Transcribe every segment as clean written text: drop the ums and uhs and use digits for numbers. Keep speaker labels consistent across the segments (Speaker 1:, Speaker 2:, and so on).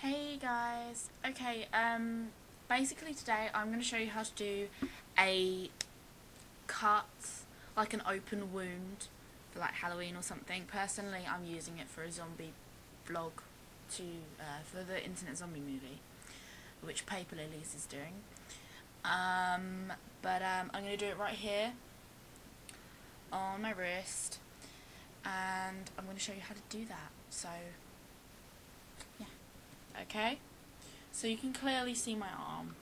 Speaker 1: Hey guys, okay, basically today I'm going to show you how to do a cut, like an open wound for like Halloween or something. Personally I'm using it for a zombie vlog for the Internet Zombie movie, which Paper Lilies is doing. I'm going to do it right here on my wrist, and I'm going to show you how to do that, so yeah. Okay, so you can clearly see my arm.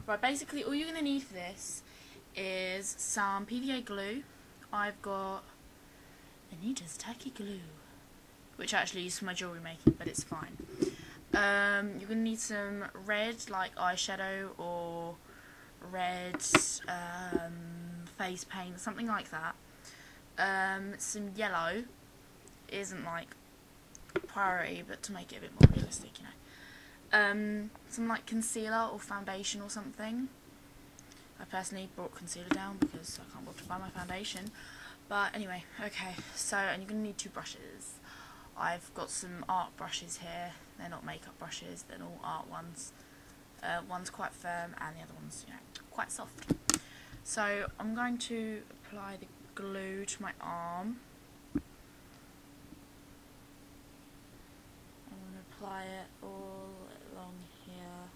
Speaker 1: Right, basically all you're going to need for this is some PVA glue. I've got Anita's Tacky Glue, which I actually use for my jewellery making, but it's fine. You're going to need some red, like eyeshadow, or red face paint, something like that. Some yellow isn't like priority, but to make it a bit more realistic, you know. Some like concealer or foundation or something. I personally brought concealer down because I can't bother to buy my foundation. But anyway, okay, so, and you're going to need 2 brushes. I've got some art brushes here. They're not makeup brushes, they're all art ones. One's quite firm and the other one's, you know, quite soft. So I'm going to apply the glue to my arm. Apply it all along here.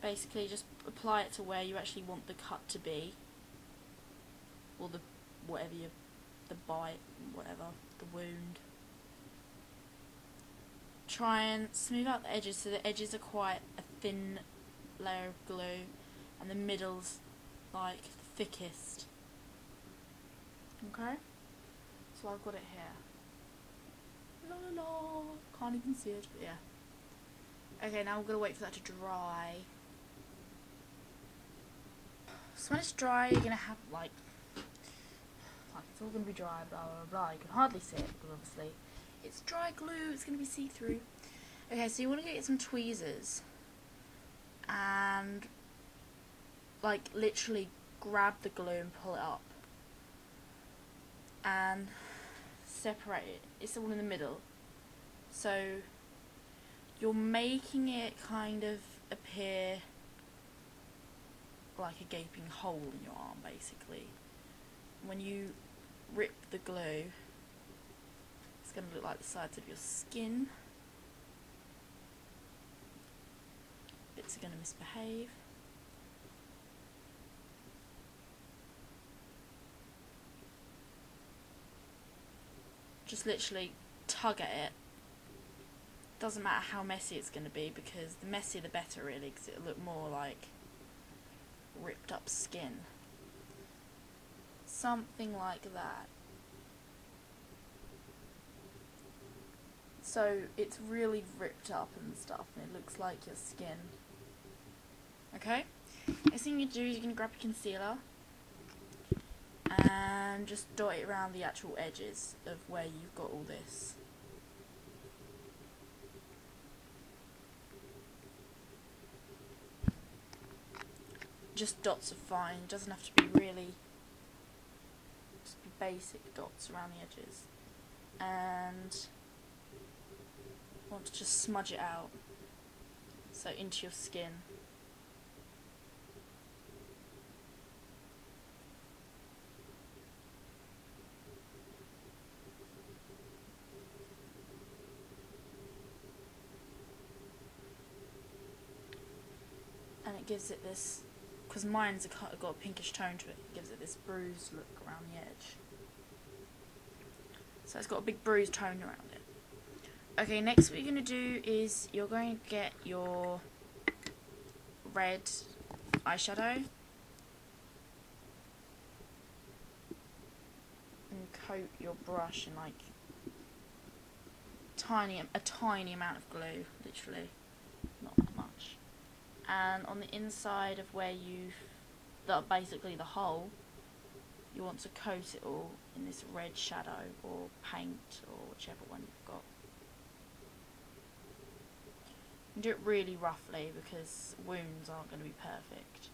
Speaker 1: Basically just apply it to where you actually want the cut to be, or the bite, whatever, the wound. Try and smooth out the edges so the edges are quite a thin layer of glue and the middle's like the thickest. Okay, so I've got it here. La la la, can't even see it, but yeah. Okay, now I'm gonna wait for that to dry. So when it's dry, you're gonna have like it's all gonna be dry, blah blah blah. You can hardly see it because obviously it's dry glue. It's gonna be see-through. Okay, so you want to get some tweezers and like literally grab the glue and pull it up and separate it. It's all in the middle, so you're making it kind of appear like a gaping hole in your arm, basically. When you rip the glue, it's going to look like the sides of your skin. Bits are going to misbehave. Just literally tug at it. Doesn't matter how messy it's going to be, because the messier the better, really, because it'll look more like ripped up skin. Something like that. So it's really ripped up and stuff, and it looks like your skin. Okay? Next thing you do is you're going to grab your concealer and just dot it around the actual edges of where you've got all this. Just dots are fine, it doesn't have to be really, just be basic dots around the edges. And want to just smudge it out, so into your skin. And it gives it this, because mine's got a pinkish tone to it, it gives it this bruised look around the edge. So it's got a big bruised tone around it. Okay, next what you're going to do is you're going to get your red eyeshadow and coat your brush in like a tiny amount of glue, literally, not that much. And on the inside of where basically the hole, you want to coat it all in this red shadow or paint, or whichever one you've got. You do it really roughly because wounds aren't going to be perfect.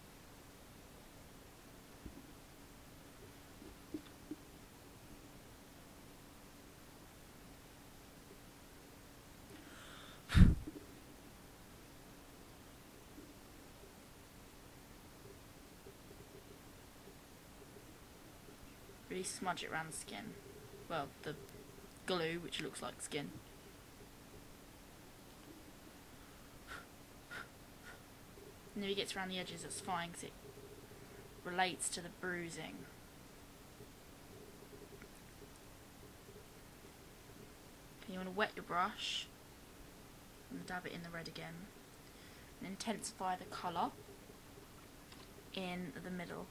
Speaker 1: carefully smudge it around the skin. Well, the glue, which looks like skin. And if it gets around the edges, that's fine because it relates to the bruising. Okay, you want to wet your brush and dab it in the red again and intensify the colour in the middle.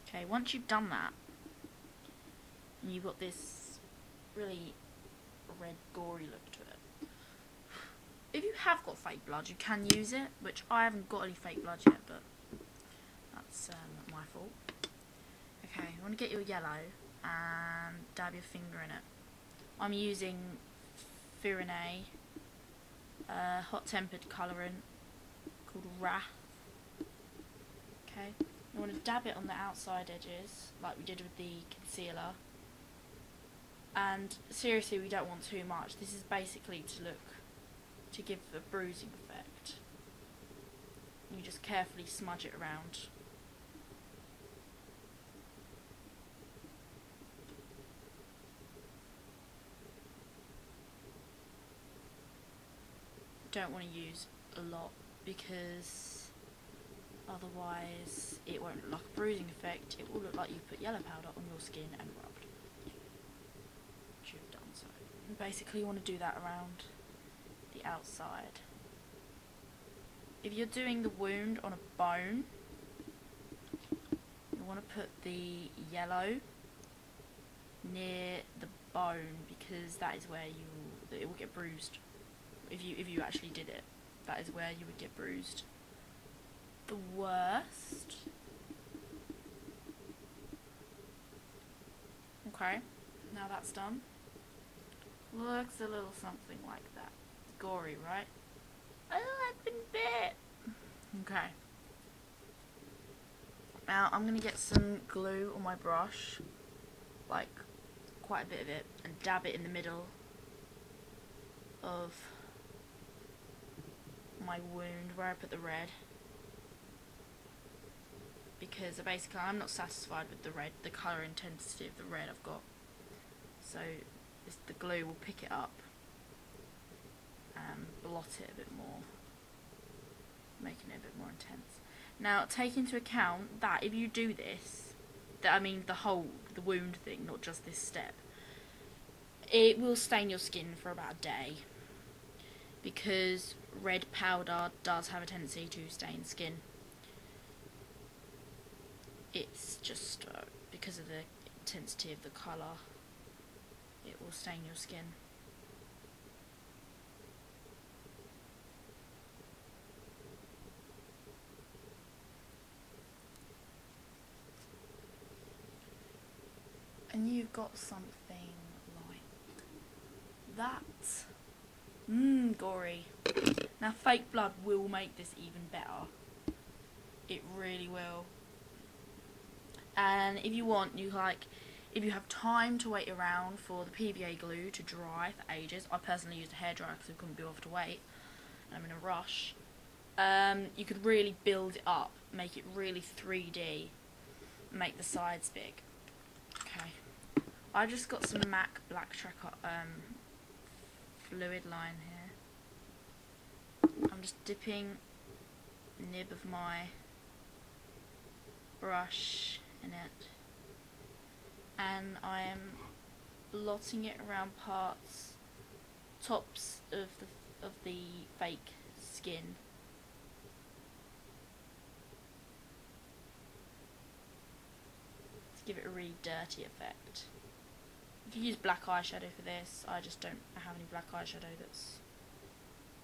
Speaker 1: Okay, once you've done that, and you've got this really red, gory look to it. If you have got fake blood, you can use it, which I haven't got any fake blood yet, but that's not my fault. Okay, you want to get your yellow and dab your finger in it. I'm using Firenze hot tempered colouring called Wrath. Okay. You want to dab it on the outside edges, like we did with the concealer. And seriously, we don't want too much. This is basically to give a bruising effect. You just carefully smudge it around. Don't want to use a lot because otherwise it won't look like a bruising effect. It will look like you put yellow powder on your skin and rubbed. Should have done so. And basically you want to do that around the outside. If you're doing the wound on a bone, you want to put the yellow near the bone because that is where it will get bruised. If you actually did it, that is where you would get bruised the worst. Okay, now that's done. Looks a little something like that. Gory, right? Oh, I've been bit. Okay. Now I'm gonna get some glue on my brush, like quite a bit of it, and dab it in the middle of my wound where I put the red. Because basically I'm not satisfied with the colour intensity of the red I've got. So the glue will pick it up and blot it a bit more, making it a bit more intense. Now take into account that if you do this, I mean the wound thing, not just this step, it will stain your skin for about a day. Because red powder does have a tendency to stain skin. It's just because of the intensity of the colour, it will stain your skin. And you've got something like that. Gory. Now fake blood will make this even better. It really will. And if you want, if you have time to wait around for the PVA glue to dry for ages, I personally used a hairdryer because I couldn't be off to wait, and I'm in a rush, you could really build it up, make it really 3D, make the sides big. Okay, I just got some MAC Black Tracker fluid line here. I'm just dipping the nib of my brush in it, and I am blotting it around tops of the fake skin. To give it a really dirty effect. You can use black eyeshadow for this. I just don't have any black eyeshadow that's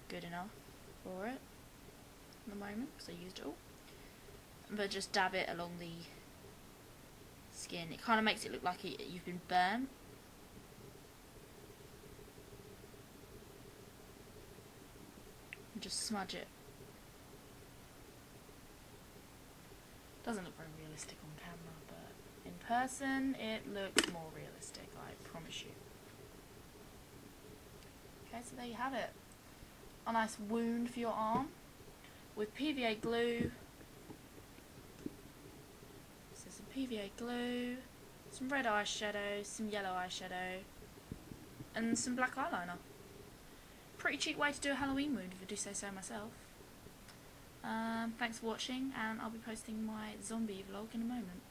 Speaker 1: good enough for it at the moment because I used it all. But just dab it along the skin. It kind of makes it look like you've been burnt. And just smudge it. Doesn't look very realistic on camera, but In person, it looks more realistic, I promise you. Okay, so there you have it. A nice wound for your arm with PVA glue. So some PVA glue, some red eyeshadow, some yellow eyeshadow, and some black eyeliner. Pretty cheap way to do a Halloween wound, if I do say so myself. Thanks for watching, and I'll be posting my zombie vlog in a moment.